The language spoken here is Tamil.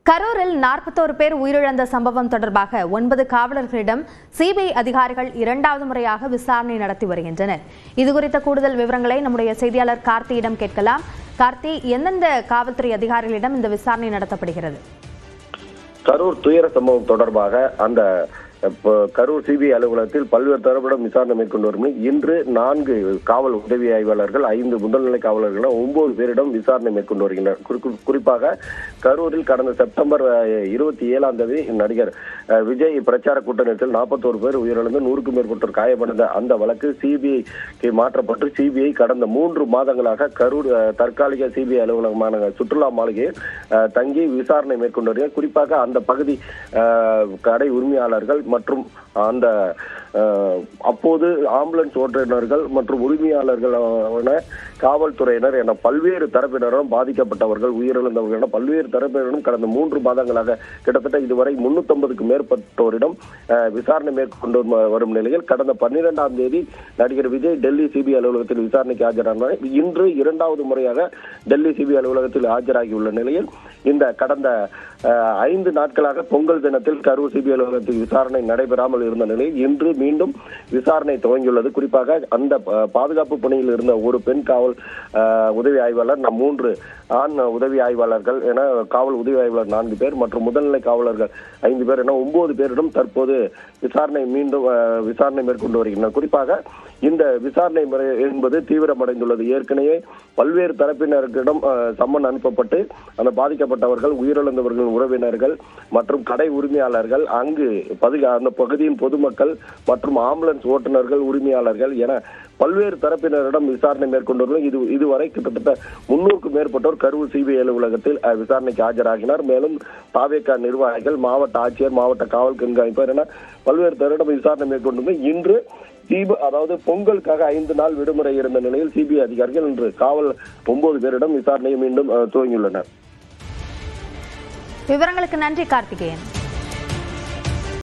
கரூரில் 41 பேர் உயிரிழந்த சம்பவம் தொடர்பாக 9 காவலர்களிடம் சிபிஐ அதிகாரிகள் இரண்டாவது முறையாக விசாரணை நடத்தி வருகின்றனர். இதுகுறித்த கூடுதல் விவரங்களை நம்முடைய செய்தியாளர் கார்த்தியிடம் கேட்கலாம். கார்த்தி, எந்தெந்த காவல்துறை அதிகாரிகளிடம் இந்த விசாரணை நடத்தப்படுகிறது? கரூர் துயர சம்பவம் தொடர்பாக அந்த கரூர் சிபிஐ அலுவலகத்தில் பல்வேறு தரப்பிடம் விசாரணை மேற்கொண்டு வரும். இன்று 4 காவல் உதவி ஆய்வாளர்கள், 5 முதல்நிலை காவலர்கள், 9 பேரிடம் விசாரணை மேற்கொண்டு வருகின்றனர். குறிப்பாக கரூரில் கடந்த செப்டம்பர் 27ஆம் தேதி நடிகர் விஜய் பிரச்சார கூட்டத்தில் 41 பேர் உயிரிழந்து 100க்கும் மேற்பட்டோர் காயமடைந்த அந்த வழக்கு சிபிஐக்கு மாற்றப்பட்டு சிபிஐ கடந்த 3 மாதங்களாக கரூர் தற்காலிக சிபிஐ அலுவலகமான சுற்றுலா மாளிகையில் தங்கி விசாரணை மேற்கொண்டு வருகிறார். குறிப்பாக அந்த பகுதி கடை உரிமையாளர்கள் மற்றும் அந்த அப்போது ஆம்புலன்ஸ் ஓட்டுநர்கள் மற்றும் உரிமையாளர்களான காவல்துறையினர் என பல்வேறு தரப்பினரும் பாதிக்கப்பட்டவர்கள், உயிரிழந்தவர்கள் என பல்வேறு தரப்பினரும் கடந்த 3 மாதங்களாக கிட்டத்தட்ட இதுவரை 350க்கும் மேற்பட்டோரிடம் விசாரணை மேற்கொண்டு வரும் நிலையில் கடந்த 12ஆம் தேதி நடிகர் விஜய் டெல்லி சிபிஐ அலுவலகத்தில் விசாரணைக்கு ஆஜரானார். இன்று 2வது முறையாக டெல்லி சிபிஐ அலுவலகத்தில் ஆஜராகியுள்ள நிலையில் இந்த கடந்த 5 நாட்களாக பொங்கல் தினத்தில் கரூர் சிபிஐ அலுவலகத்தில் விசாரணை நடைபெறாமல் இருந்த நிலையில் இன்று மீண்டும் விசாரணை துவங்கியுள்ளது. குறிப்பாக அந்த பாதுகாப்பு பணியில் இருந்த ஒரு பெண் காவல் உதவி ஆய்வாளர், 3 ஆண் உதவி ஆய்வாளர்கள் என காவல் உதவி ஆய்வாளர் 4 பேர் மற்றும் முதல்நிலை காவலர்கள் 5 பேர் என 9 பேரிடம் தற்போது மீண்டும் விசாரணை மேற்கொண்டு வருகின்றனர். குறிப்பாக இந்த விசாரணை முறை என்பது தீவிரமடைந்துள்ளது. ஏற்கனவே பல்வேறு தரப்பினர்களிடம் சம்மன் அனுப்பப்பட்டு அந்த பாதிக்கப்பட்டவர்கள், உயிரிழந்தவர்கள் உறவினர்கள் மற்றும் கடை உரிமையாளர்கள், அங்கு அந்த பகுதியின் பொதுமக்கள் மற்றும் ஆம்புலன்ஸ் ஓட்டுநர்கள், உரிமையாளர்கள் என பல்வேறு தரப்பினரிடம் விசாரணை மேற்கொண்டு இதுவரை கிட்டத்தட்ட 300க்கும் மேற்பட்டோர் கரூர் சிபிஐ அலுவலகத்தில் விசாரணைக்கு ஆஜராகினார். மேலும் தாவேகா நிர்வாகிகள், மாவட்ட ஆட்சியர், மாவட்ட காவல் கண்காணிப்பாளர் என பல்வேறு தரப்பிடம் விசாரணை மேற்கொண்டு இன்று அதாவது பொங்கலுக்காக 5 நாள் விடுமுறை இருந்த நிலையில் சிபிஐ அதிகாரிகள் இன்று காவல் 9 பேரிடம் விசாரணையை மீண்டும் துவங்கியுள்ளனர். விவரங்களுக்கு நன்றி கார்த்திகேயன்.